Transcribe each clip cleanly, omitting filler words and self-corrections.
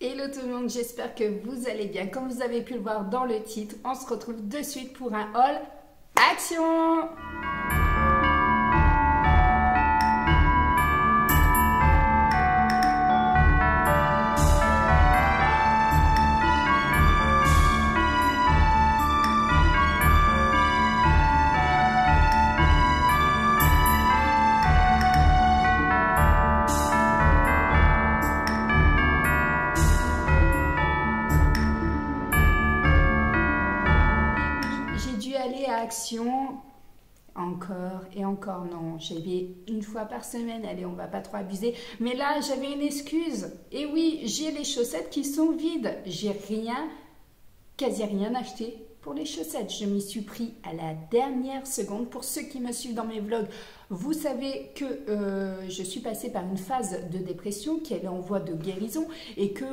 Hello tout le monde, j'espère que vous allez bien. Comme vous avez pu le voir dans le titre, on se retrouve de suite pour un haul action. Action, encore et encore non, j'y vais une fois par semaine, allez on va pas trop abuser, mais là j'avais une excuse, et oui j'ai les chaussettes qui sont vides, j'ai quasi rien acheté pour les chaussettes, je m'y suis pris à la dernière seconde. Pour ceux qui me suivent dans mes vlogs, vous savez que je suis passée par une phase de dépression qui est en voie de guérison et que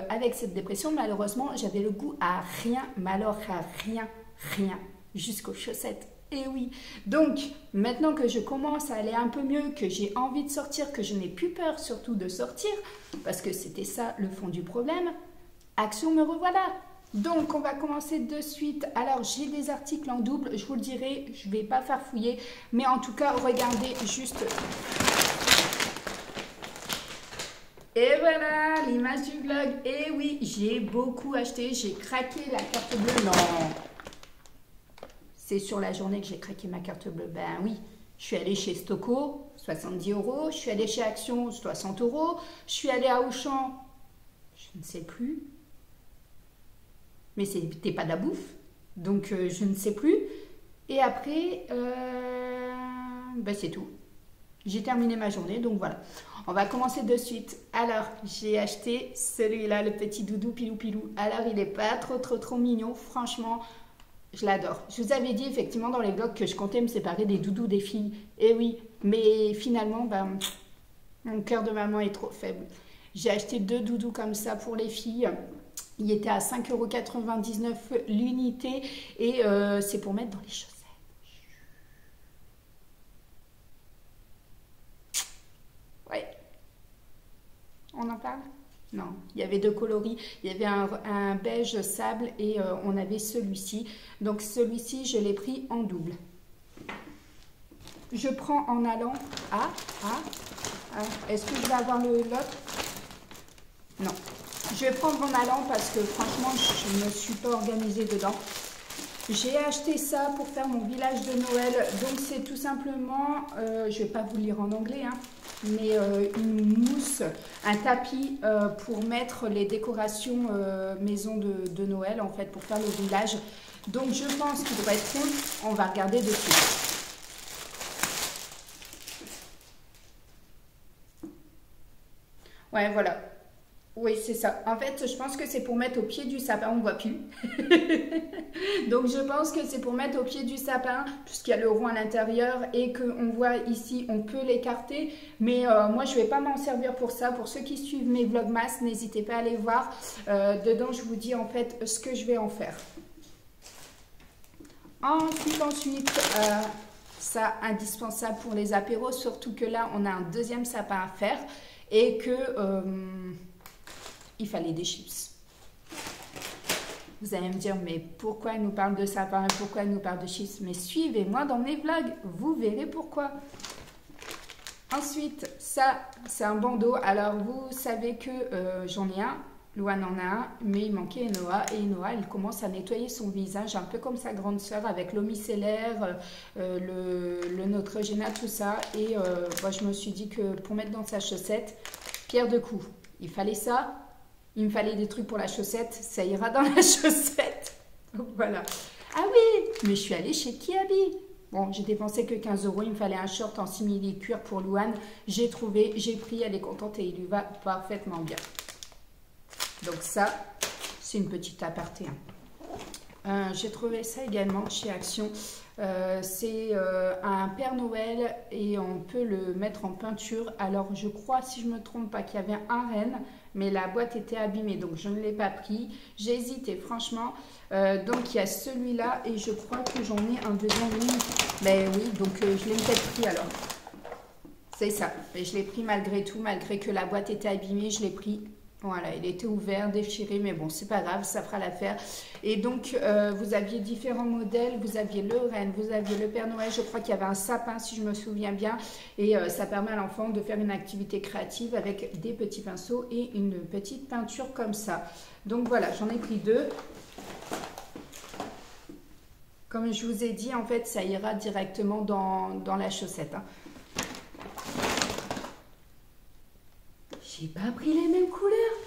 avec cette dépression malheureusement j'avais le goût à rien, mais alors à rien jusqu'aux chaussettes. Et oui, donc maintenant que je commence à aller un peu mieux, que j'ai envie de sortir, que je n'ai plus peur surtout de sortir, parce que c'était ça le fond du problème, action, me revoilà. Donc on va commencer de suite. Alors j'ai des articles en double, je vous le dirai, je ne vais pas farfouiller, mais en tout cas regardez juste. Et voilà l'image du vlog. Et oui, j'ai beaucoup acheté, j'ai craqué la carte bleue. Non, c'est sur la journée que j'ai craqué ma carte bleue. Ben oui, je suis allée chez Stocco, 70 €. Je suis allée chez Action, 60 €. Je suis allée à Auchan, je ne sais plus. Mais c'était pas de la bouffe, donc je ne sais plus. Et après, ben c'est tout. J'ai terminé ma journée, donc voilà. On va commencer de suite. Alors, j'ai acheté celui-là, le petit doudou pilou pilou. Alors, il n'est pas trop mignon, franchement. Je l'adore. Je vous avais dit effectivement dans les vlogs que je comptais me séparer des doudous des filles. Et oui, mais finalement, ben, mon cœur de maman est trop faible. J'ai acheté 2 doudous comme ça pour les filles. Il était à 5,99 € l'unité. Et c'est pour mettre dans les chaussettes. Ouais. On en parle ? Non, il y avait 2 coloris, il y avait un beige sable et on avait celui-ci. Donc celui-ci, je l'ai pris en double. Je prends en allant... Est-ce que je vais avoir l'autre? Non. Je vais prendre en allant parce que franchement, je ne me suis pas organisée dedans. J'ai acheté ça pour faire mon village de Noël. Donc c'est tout simplement, je ne vais pas vous le lire en anglais, hein, mais une mousse, un tapis pour mettre les décorations maison de Noël, en fait, pour faire le village. Donc je pense qu'il devrait être cool. On va regarder dessus. Ouais, voilà. Oui, c'est ça. En fait, je pense que c'est pour mettre au pied du sapin. On ne voit plus. Donc, je pense que c'est pour mettre au pied du sapin, puisqu'il y a le rond à l'intérieur et qu'on voit ici, on peut l'écarter. Mais moi, je ne vais pas m'en servir pour ça. Pour ceux qui suivent mes vlogmas, n'hésitez pas à aller voir. Dedans, je vous dis en fait ce que je vais en faire. Ensuite, ça, indispensable pour les apéros. Surtout que là, on a un deuxième sapin à faire et que... il fallait des chips. Vous allez me dire, mais pourquoi elle nous parle de sapin? Pourquoi elle nous parle de chips? Mais suivez-moi dans mes vlogs, vous verrez pourquoi. Ensuite, ça, c'est un bandeau. Alors, vous savez que j'en ai un. Louane en a un, mais il manquait Enoa. Et Enoa, elle commence à nettoyer son visage, un peu comme sa grande sœur, avec l'eau micellaire, le Neutrogena, tout ça. Et moi, je me suis dit que pour mettre dans sa chaussette, pierre de coups. Il fallait ça. Il me fallait des trucs pour la chaussette, ça ira dans la chaussette. Donc voilà. Ah oui, mais je suis allée chez Kiabi. Bon, j'ai dépensé que 15 €, il me fallait un short en simili cuir pour Louane. J'ai trouvé, j'ai pris, elle est contente et il lui va parfaitement bien. Donc ça, c'est une petite aparté. Hein. J'ai trouvé ça également chez Action. C'est un Père Noël et on peut le mettre en peinture. Alors je crois, si je ne me trompe pas, qu'il y avait un renne, mais la boîte était abîmée, donc je ne l'ai pas pris. J'ai hésité franchement. Donc il y a celui-là et je crois que j'en ai un deuxième. Ben oui, donc je l'ai peut-être pris alors. C'est ça. Et je l'ai pris malgré tout, malgré que la boîte était abîmée, je l'ai pris. Voilà, il était ouvert, déchiré, mais bon, c'est pas grave, ça fera l'affaire. Et donc, vous aviez différents modèles, vous aviez le renne, vous aviez le Père Noël, je crois qu'il y avait un sapin, si je me souviens bien. Et ça permet à l'enfant de faire une activité créative avec des petits pinceaux et une petite peinture comme ça. Donc voilà, j'en ai pris 2. Comme je vous ai dit, en fait, ça ira directement dans la chaussette. Hein. J'ai pas pris les mêmes couleurs.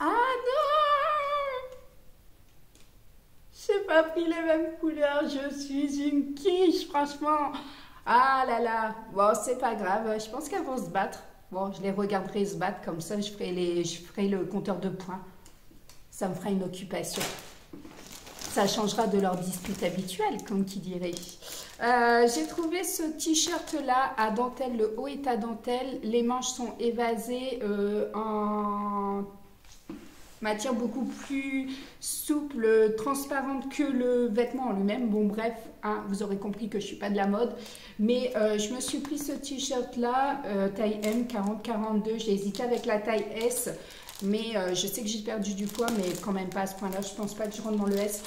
Ah non! J'ai pas pris les mêmes couleurs. Je suis une quiche, franchement. Ah là là. Bon, c'est pas grave. Je pense qu'elles vont se battre. Bon, je les regarderai se battre. Comme ça, je ferai le compteur de points. Ça me fera une occupation. Ça changera de leur dispute habituelle, comme qui dirait. J'ai trouvé ce t-shirt là à dentelle, le haut est à dentelle, les manches sont évasées en matière beaucoup plus souple, transparente que le vêtement en lui-même. Bon bref, hein, vous aurez compris que je ne suis pas de la mode, mais je me suis pris ce t-shirt là, taille M, 40-42, j'ai hésité avec la taille S, mais je sais que j'ai perdu du poids, mais quand même pas à ce point-là, je pense pas que je rentre dans le S,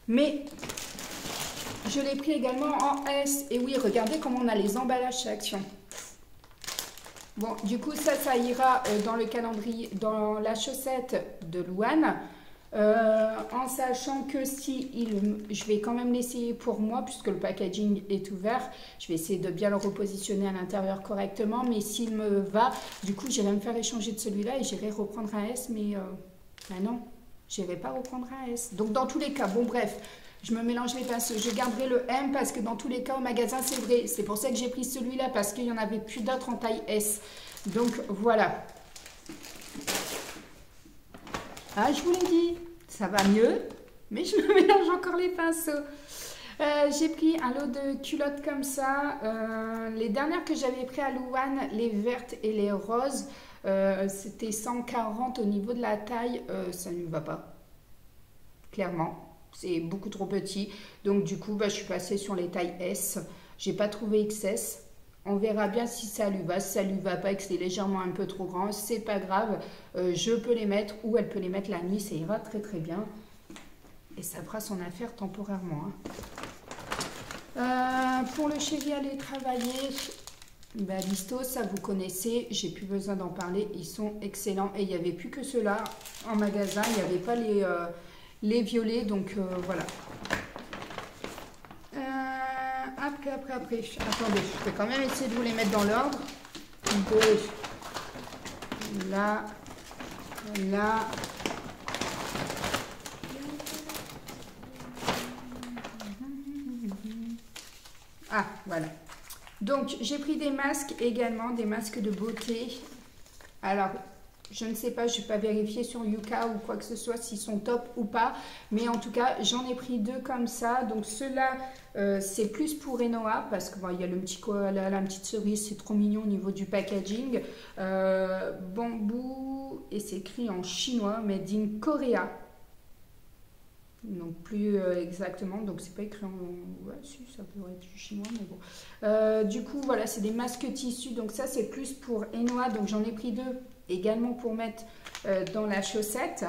mais... Je l'ai pris également en S. Et oui, regardez comment on a les emballages chez Action. Bon, du coup, ça ira dans le calendrier, dans la chaussette de Louane. En sachant que je vais quand même l'essayer pour moi, puisque le packaging est ouvert. Je vais essayer de bien le repositionner à l'intérieur correctement. Mais s'il me va, du coup, j'irai me faire échanger de celui-là et j'irai reprendre un S. Mais non, je n'irai pas reprendre un S. Donc, dans tous les cas, bon, bref. Je me mélange les pinceaux. Je garderai le M parce que dans tous les cas au magasin c'est vrai. C'est pour ça que j'ai pris celui-là parce qu'il n'y en avait plus d'autres en taille S. Donc voilà. Ah, je vous l'ai dit, ça va mieux. Mais je me mélange encore les pinceaux. J'ai pris un lot de culottes comme ça. Les dernières que j'avais pris à Louane, les vertes et les roses, c'était 140 au niveau de la taille. Ça ne lui va pas. Clairement. C'est beaucoup trop petit. Donc, du coup, je suis passée sur les tailles S. J'ai pas trouvé XS. On verra bien si ça lui va. Si ça lui va pas et que c'est légèrement un peu trop grand, c'est pas grave. Je peux les mettre ou elle peut les mettre la nuit. Ça ira très très bien. Et ça fera son affaire temporairement. Hein. Pour le chéri aller travailler, Listo, ça vous connaissez. J'ai plus besoin d'en parler. Ils sont excellents. Et il n'y avait plus que ceux-là en magasin. Il n'y avait pas les violets, donc voilà. Après. Attendez, je vais quand même essayer de vous les mettre dans l'ordre. Là. Ah, voilà. Donc, j'ai pris des masques également, des masques de beauté. Alors, je ne sais pas, je n'ai pas vérifié sur Yuka ou quoi que ce soit s'ils sont top ou pas. Mais en tout cas, j'en ai pris 2 comme ça. Donc ceux-là, c'est plus pour Enoa parce qu'il y a le petit koala, la petite cerise, c'est trop mignon au niveau du packaging. Bambou, et c'est écrit en chinois, made in Korea. Donc plus exactement, donc c'est pas écrit en... Ouais, si, ça pourrait être du chinois, mais bon. Du coup, voilà, c'est des masques tissus. Donc ça, c'est plus pour Enoa. Donc j'en ai pris 2. Également pour mettre dans la chaussette.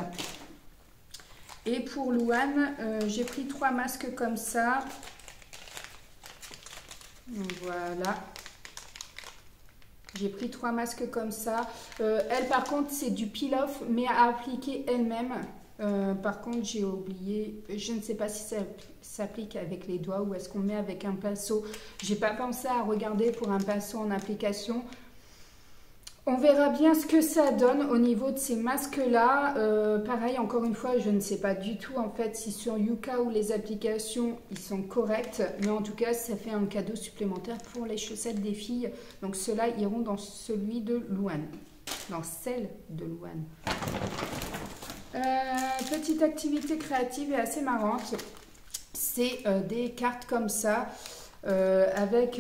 Et pour Louane, j'ai pris 3 masques comme ça. Donc voilà. J'ai pris 3 masques comme ça. Elle, par contre, c'est du peel-off, mais à appliquer elle-même. Par contre, j'ai oublié, je ne sais pas si ça s'applique avec les doigts ou est-ce qu'on met avec un pinceau. J'ai pas pensé à regarder pour un pinceau en application. On verra bien ce que ça donne au niveau de ces masques-là. Pareil, encore une fois, je ne sais pas du tout en fait si sur Yuka ou les applications, ils sont corrects. Mais en tout cas, ça fait un cadeau supplémentaire pour les chaussettes des filles. Donc ceux-là iront dans celui de Louane. Dans celle de Louane. Petite activité créative et assez marrante. C'est des cartes comme ça. Avec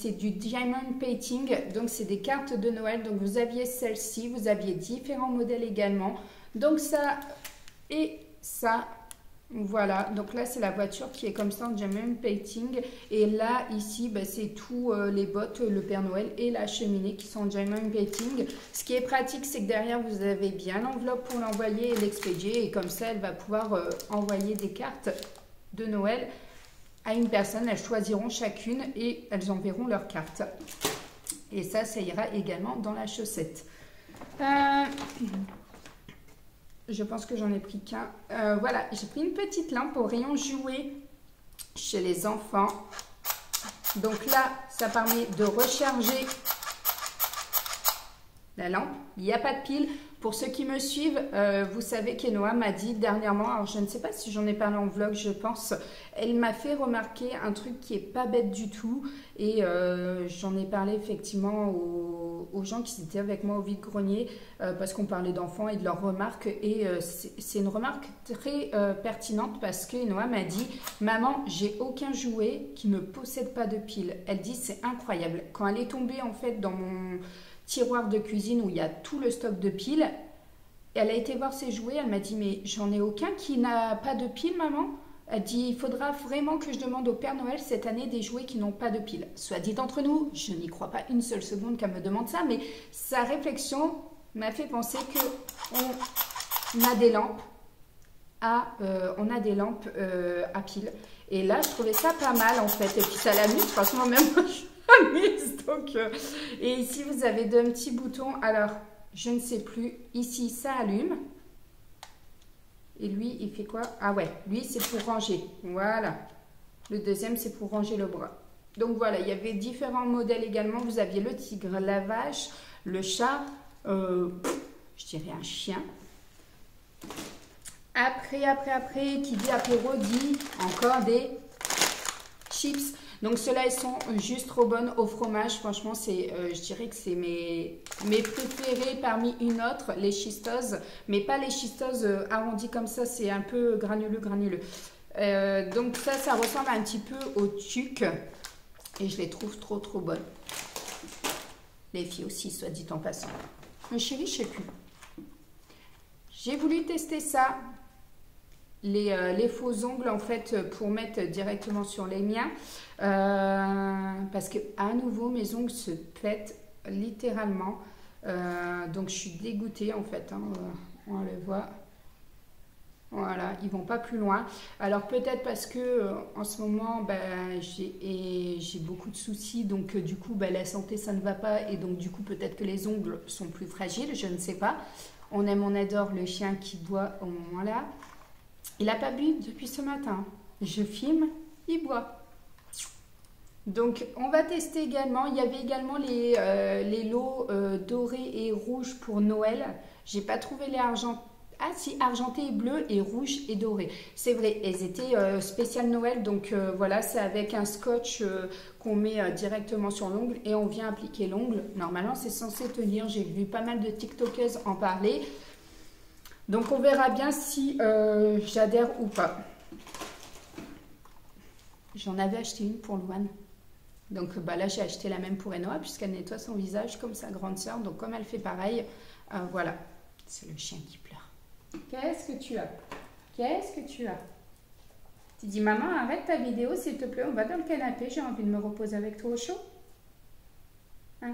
c'est du diamond painting, donc c'est des cartes de Noël. Donc vous aviez celle-ci, vous aviez différents modèles également, donc ça et ça, Voilà, donc là c'est la voiture qui est comme ça en diamond painting et là ici bah, c'est tout les bottes, le Père Noël et la cheminée qui sont en diamond painting. Ce qui est pratique c'est que derrière vous avez bien l'enveloppe pour l'envoyer et l'expédier et comme ça elle va pouvoir envoyer des cartes de Noël à une personne. Elles choisiront chacune et elles enverront leur carte. Et ça ira également dans la chaussette. Je pense que j'en ai pris qu'un. Voilà, j'ai pris une petite lampe au rayon jouet chez les enfants. Donc là, ça permet de recharger la lampe. Il n'y a pas de pile. Pour ceux qui me suivent, vous savez qu'Enoa m'a dit dernièrement, alors je ne sais pas si j'en ai parlé en vlog, je pense, elle m'a fait remarquer un truc qui est pas bête du tout et j'en ai parlé effectivement aux gens qui étaient avec moi au vide-grenier parce qu'on parlait d'enfants et de leurs remarques et c'est une remarque très pertinente parce qu'Enoa m'a dit « Maman, j'ai aucun jouet qui ne possède pas de pile ». Elle dit « C'est incroyable ». Quand elle est tombée en fait dans mon tiroir de cuisine où il y a tout le stock de piles. Elle a été voir ses jouets, elle m'a dit mais j'en ai aucun qui n'a pas de piles maman. Elle dit il faudra vraiment que je demande au Père Noël cette année des jouets qui n'ont pas de piles. Soit dit entre nous, je n'y crois pas une seule seconde qu'elle me demande ça, mais sa réflexion m'a fait penser que on a des lampes à piles. Et là je trouvais ça pas mal en fait. Et puis ça l'amuse, franchement même moi donc, et ici vous avez deux petits boutons. Alors je ne sais plus, ici ça allume et lui il fait quoi? Ah ouais, lui c'est pour ranger, voilà, le deuxième c'est pour ranger le bras. Donc voilà, il y avait différents modèles également. Vous aviez le tigre, la vache, le chat, je dirais un chien. Après, qui dit apéro dit encore des chips. Donc ceux-là, ils sont juste trop bonnes au fromage. Franchement, je dirais que c'est mes préférés parmi une autre, les schistoses. Mais pas les schistoses arrondies comme ça, c'est un peu granuleux. Donc ça ressemble un petit peu au tuc. Et je les trouve trop bonnes. Les filles aussi, soit dit en passant. Mais chérie, je sais plus. J'ai voulu tester ça. Les faux ongles en fait pour mettre directement sur les miens parce que à nouveau mes ongles se pètent littéralement donc je suis dégoûtée en fait hein, on le voit, voilà, ils vont pas plus loin. Alors peut-être parce que en ce moment ben, j'ai beaucoup de soucis donc du coup ben, la santé ça ne va pas et donc du coup peut-être que les ongles sont plus fragiles, je ne sais pas. On aime, on adore le chien qui boit au moment là. Il n'a pas bu depuis ce matin. Je filme, il boit. Donc, on va tester également. Il y avait également les lots dorés et rouges pour Noël. J'ai pas trouvé les argentés. Ah si, argenté et bleu et rouge et doré. C'est vrai, elles étaient spéciales Noël. Donc voilà, c'est avec un scotch qu'on met directement sur l'ongle et on vient appliquer l'ongle. Normalement, c'est censé tenir. J'ai vu pas mal de TikTokeuses en parler. Donc on verra bien si j'adhère ou pas. J'en avais acheté une pour Louane. Donc bah, là j'ai acheté la même pour Enoa puisqu'elle nettoie son visage comme sa grande sœur. Donc comme elle fait pareil, voilà. C'est le chien qui pleure. Qu'est-ce que tu as? Qu'est-ce que tu as? Tu dis maman arrête ta vidéo s'il te plaît, on va dans le canapé, j'ai envie de me reposer avec toi au chaud. Hein?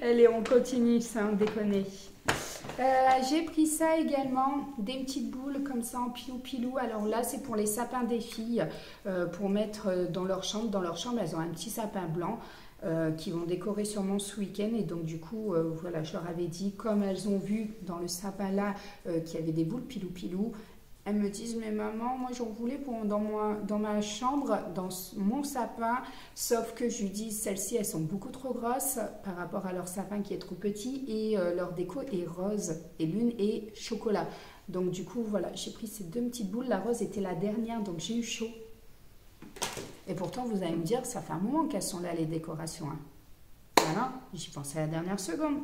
Allez on continue sans déconner. J'ai pris ça également, des petites boules comme ça en pilou-pilou. Alors là, c'est pour les sapins des filles, pour mettre dans leur chambre. Dans leur chambre, elles ont un petit sapin blanc qui vont décorer sûrement ce week-end. Et donc du coup, voilà, je leur avais dit, comme elles ont vu dans le sapin là qu'il y avait des boules pilou-pilou, elles me disent, mais maman, moi j'en voulais dans ma chambre, dans mon sapin, sauf que je lui dis, celles-ci, elles sont beaucoup trop grosses par rapport à leur sapin qui est trop petit et leur déco est rose et l'une est chocolat. Donc du coup, voilà, j'ai pris ces deux petites boules. La rose était la dernière, donc j'ai eu chaud. Et pourtant, vous allez me dire, ça fait un moment qu'elles sont là, les décorations. Hein. Voilà, j'y pensais à la dernière seconde.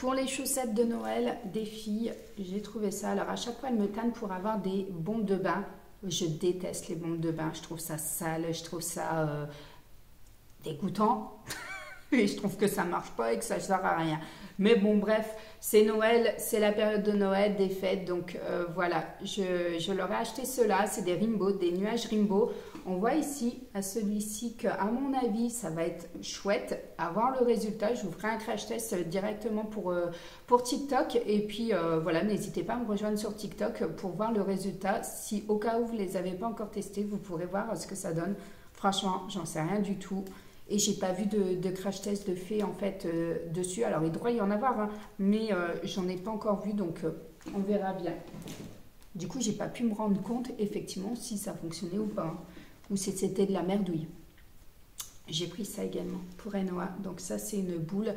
Pour les chaussettes de Noël des filles, j'ai trouvé ça. Alors, à chaque fois, elles me tannent pour avoir des bombes de bain. Je déteste les bombes de bain. Je trouve ça sale. Je trouve ça dégoûtant. Et je trouve que ça marche pas et que ça sert à rien. Mais bon, bref, c'est Noël, c'est la période de Noël, des fêtes. Donc voilà, je leur ai acheté cela. C'est des Rainbow, des nuages Rainbow. On voit ici, à celui-ci, qu'à mon avis, ça va être chouette. À voir le résultat, je vous ferai un crash test directement pour TikTok. Et puis voilà, n'hésitez pas à me rejoindre sur TikTok pour voir le résultat. Si au cas où vous ne les avez pas encore testés, vous pourrez voir ce que ça donne. Franchement, j'en sais rien du tout. Et j'ai pas vu de crash test de fait en fait dessus. Alors il doit y en avoir, hein, mais j'en ai pas encore vu, donc on verra bien. Du coup, j'ai pas pu me rendre compte effectivement si ça fonctionnait ou pas, hein, ou si c'était de la merdouille. J'ai pris ça également pour Enoa. Donc ça, c'est une boule.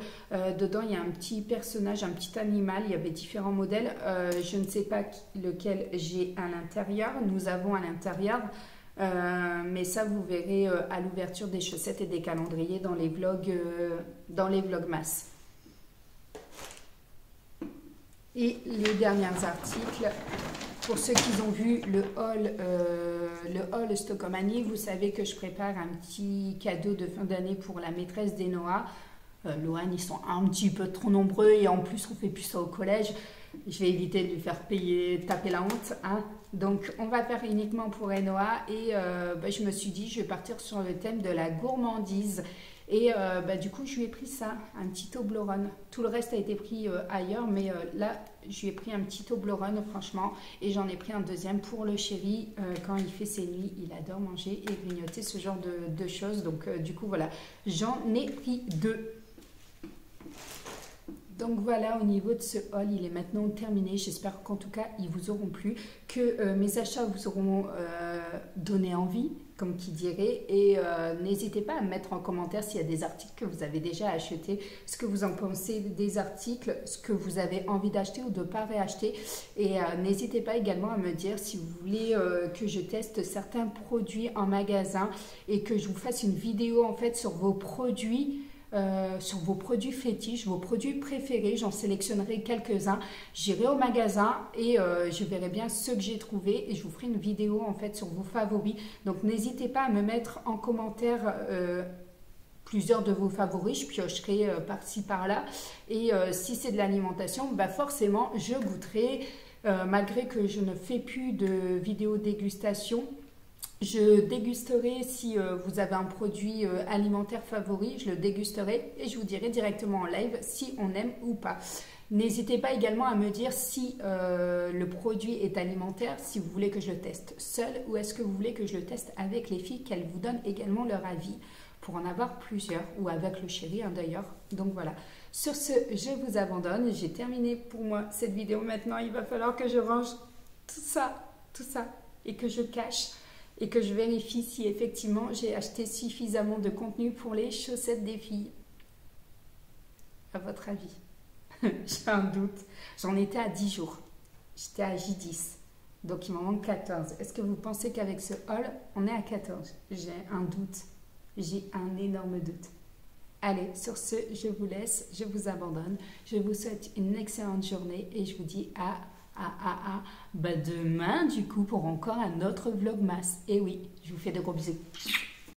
Dedans, il y a un petit personnage, un petit animal. Il y avait différents modèles. Je ne sais pas lequel j'ai à l'intérieur. Nous avons à l'intérieur... mais ça, vous verrez à l'ouverture des chaussettes et des calendriers dans les vlogmas. Et les derniers articles, pour ceux qui ont vu le haul Stockomanie, vous savez que je prépare un petit cadeau de fin d'année pour la maîtresse d'Enoa. Loane, ils sont un petit peu trop nombreux et en plus, on fait plus ça au collège. Je vais éviter de lui faire taper la honte, hein. Donc, on va faire uniquement pour Enoa et je me suis dit, je vais partir sur le thème de la gourmandise. Et du coup, je lui ai pris ça, un petit Toblerone. Tout le reste a été pris ailleurs, mais là, je lui ai pris un petit Toblerone, franchement. Et j'en ai pris un deuxième pour le chéri. Quand il fait ses nuits, il adore manger et grignoter ce genre de choses. Donc, du coup, voilà, j'en ai pris 2. Donc voilà, au niveau de ce haul, il est maintenant terminé. J'espère qu'en tout cas, ils vous auront plu, que mes achats vous auront donné envie, comme qui dirait. Et n'hésitez pas à me mettre en commentaire s'il y a des articles que vous avez déjà achetés, ce que vous en pensez des articles, ce que vous avez envie d'acheter ou de ne pas réacheter. Et n'hésitez pas également à me dire si vous voulez que je teste certains produits en magasin et que je vous fasse une vidéo en fait sur vos produits. Sur vos produits fétiches, vos produits préférés, j'en sélectionnerai quelques-uns. J'irai au magasin et je verrai bien ceux que j'ai trouvés et je vous ferai une vidéo en fait sur vos favoris. Donc n'hésitez pas à me mettre en commentaire plusieurs de vos favoris, je piocherai par-ci par-là. Et si c'est de l'alimentation, forcément je goûterai, malgré que je ne fais plus de vidéos dégustation. Je dégusterai si vous avez un produit alimentaire favori, je le dégusterai et je vous dirai directement en live si on aime ou pas. N'hésitez pas également à me dire si le produit est alimentaire, si vous voulez que je le teste seul ou est-ce que vous voulez que je le teste avec les filles, qu'elles vous donnent également leur avis pour en avoir plusieurs ou avec le chéri d'ailleurs. Donc voilà. Sur ce, je vous abandonne. J'ai terminé pour moi cette vidéo. Maintenant, il va falloir que je range tout ça et que je cache. Et que je vérifie si effectivement j'ai acheté suffisamment de contenu pour les chaussettes des filles. À votre avis? J'ai un doute. J'en étais à 10 jours. J'étais à J10. Donc il m'en manque 14. Est-ce que vous pensez qu'avec ce haul, on est à 14? J'ai un doute. J'ai un énorme doute. Allez, sur ce, je vous laisse. Je vous abandonne. Je vous souhaite une excellente journée et je vous dis à demain du coup pour encore un autre vlogmas. Et oui, je vous fais de gros bisous.